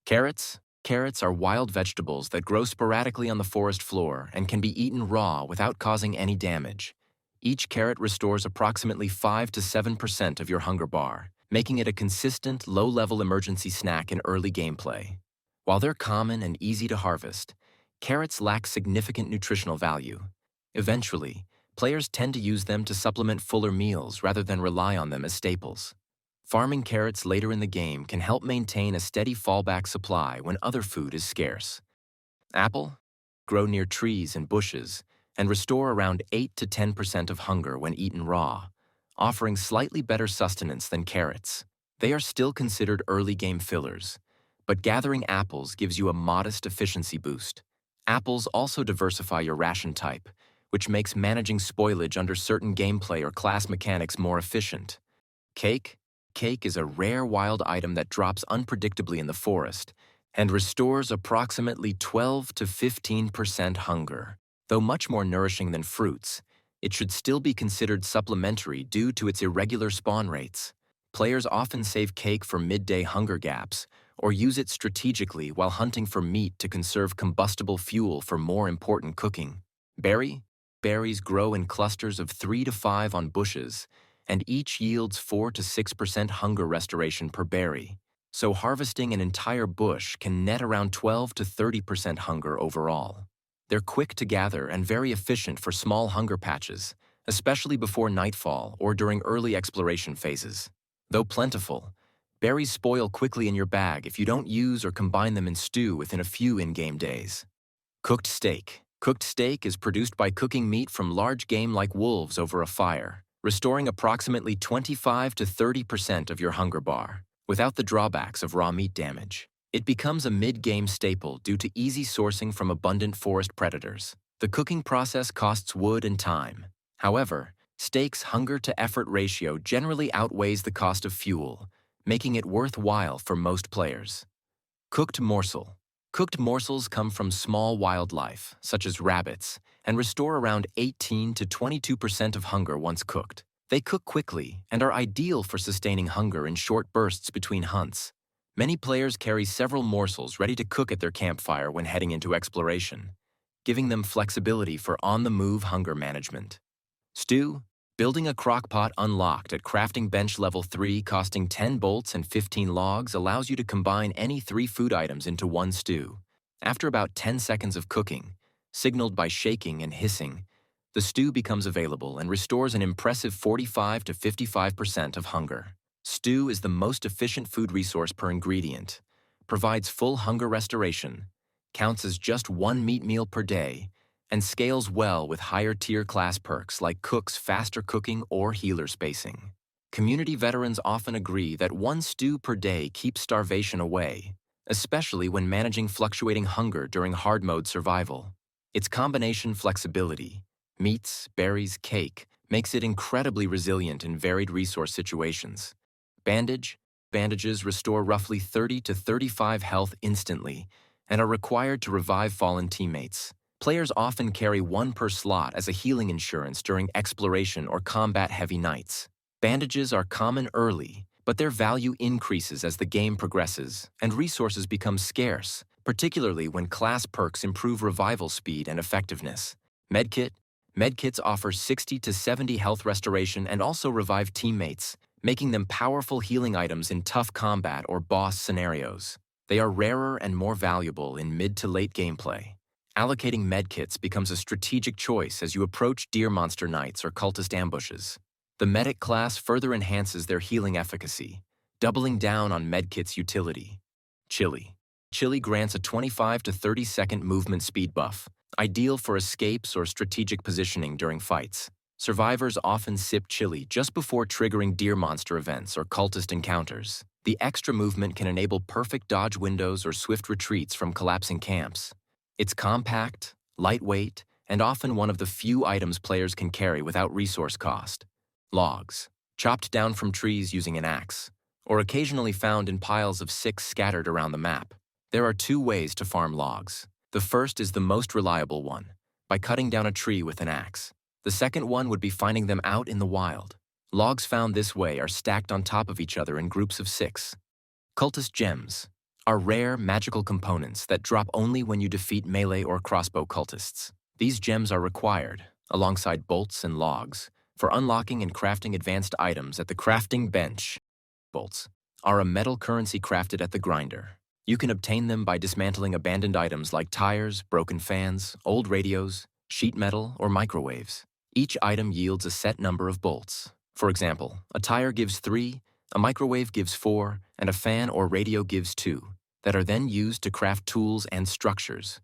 Carrots? Carrots are wild vegetables that grow sporadically on the forest floor and can be eaten raw without causing any damage. Each carrot restores approximately 5 to 7% of your hunger bar, making it a consistent, low-level emergency snack in early gameplay. While they're common and easy to harvest, carrots lack significant nutritional value. Eventually, players tend to use them to supplement fuller meals rather than rely on them as staples. Farming carrots later in the game can help maintain a steady fallback supply when other food is scarce. Apple? Grow near trees and bushes and restore around 8 to 10% of hunger when eaten raw, offering slightly better sustenance than carrots. They are still considered early game fillers, but gathering apples gives you a modest efficiency boost. Apples also diversify your ration type, which makes managing spoilage under certain gameplay or class mechanics more efficient. Cake? Cake is a rare wild item that drops unpredictably in the forest and restores approximately 12 to 15% hunger. Though much more nourishing than fruits, it should still be considered supplementary due to its irregular spawn rates. Players often save cake for midday hunger gaps or use it strategically while hunting for meat to conserve combustible fuel for more important cooking. Berry? Berries grow in clusters of 3 to 5 on bushes, and each yields 4 to 6% hunger restoration per berry. So harvesting an entire bush can net around 12 to 30% hunger overall. They're quick to gather and very efficient for small hunger patches, especially before nightfall or during early exploration phases. Though plentiful, berries spoil quickly in your bag if you don't use or combine them in stew within a few in-game days. Cooked steak. Cooked steak is produced by cooking meat from large game like wolves over a fire, restoring approximately 25 to 30% of your hunger bar, without the drawbacks of raw meat damage. It becomes a mid-game staple due to easy sourcing from abundant forest predators. The cooking process costs wood and time. However, steak's hunger-to-effort ratio generally outweighs the cost of fuel, making it worthwhile for most players. Cooked morsel. Cooked morsels come from small wildlife, such as rabbits, and restore around 18 to 22% of hunger once cooked. They cook quickly and are ideal for sustaining hunger in short bursts between hunts. Many players carry several morsels ready to cook at their campfire when heading into exploration, giving them flexibility for on-the-move hunger management. Stew? Building a crockpot unlocked at crafting bench level 3 costing 10 bolts and 15 logs allows you to combine any 3 food items into one stew. After about 10 seconds of cooking, signaled by shaking and hissing, the stew becomes available and restores an impressive 45 to 55% of hunger. Stew is the most efficient food resource per ingredient, provides full hunger restoration, counts as just one meat meal per day, and scales well with higher-tier class perks like Cook's faster cooking or healer spacing. Community veterans often agree that one stew per day keeps starvation away, especially when managing fluctuating hunger during hard mode survival. Its combination flexibility, meats, berries, cake, makes it incredibly resilient in varied resource situations. Bandage? Bandages restore roughly 30 to 35 health instantly and are required to revive fallen teammates. Players often carry one per slot as a healing insurance during exploration or combat-heavy nights. Bandages are common early, but their value increases as the game progresses and resources become scarce, particularly when class perks improve revival speed and effectiveness. Medkit? Medkits offer 60 to 70 health restoration and also revive teammates, making them powerful healing items in tough combat or boss scenarios. They are rarer and more valuable in mid to late gameplay. Allocating medkits becomes a strategic choice as you approach deer monster nights or cultist ambushes. The medic class further enhances their healing efficacy, doubling down on medkit's utility. Chilli. Chilli grants a 25 to 30 second movement speed buff, ideal for escapes or strategic positioning during fights. Survivors often sip chili just before triggering deer monster events or cultist encounters. The extra movement can enable perfect dodge windows or swift retreats from collapsing camps. It's compact, lightweight, and often one of the few items players can carry without resource cost. Logs, chopped down from trees using an axe, or occasionally found in piles of 6 scattered around the map. There are 2 ways to farm logs. The first is the most reliable one, by cutting down a tree with an axe. The second one would be finding them out in the wild. Logs found this way are stacked on top of each other in groups of 6. Cultist Gems, are rare, magical components that drop only when you defeat melee or crossbow cultists. These gems are required, alongside bolts and logs, for unlocking and crafting advanced items at the crafting bench. Bolts are a metal currency crafted at the grinder. You can obtain them by dismantling abandoned items like tires, broken fans, old radios, sheet metal, or microwaves. Each item yields a set number of bolts. For example, a tire gives 3, a microwave gives 4, and a fan or radio gives 2, that are then used to craft tools and structures.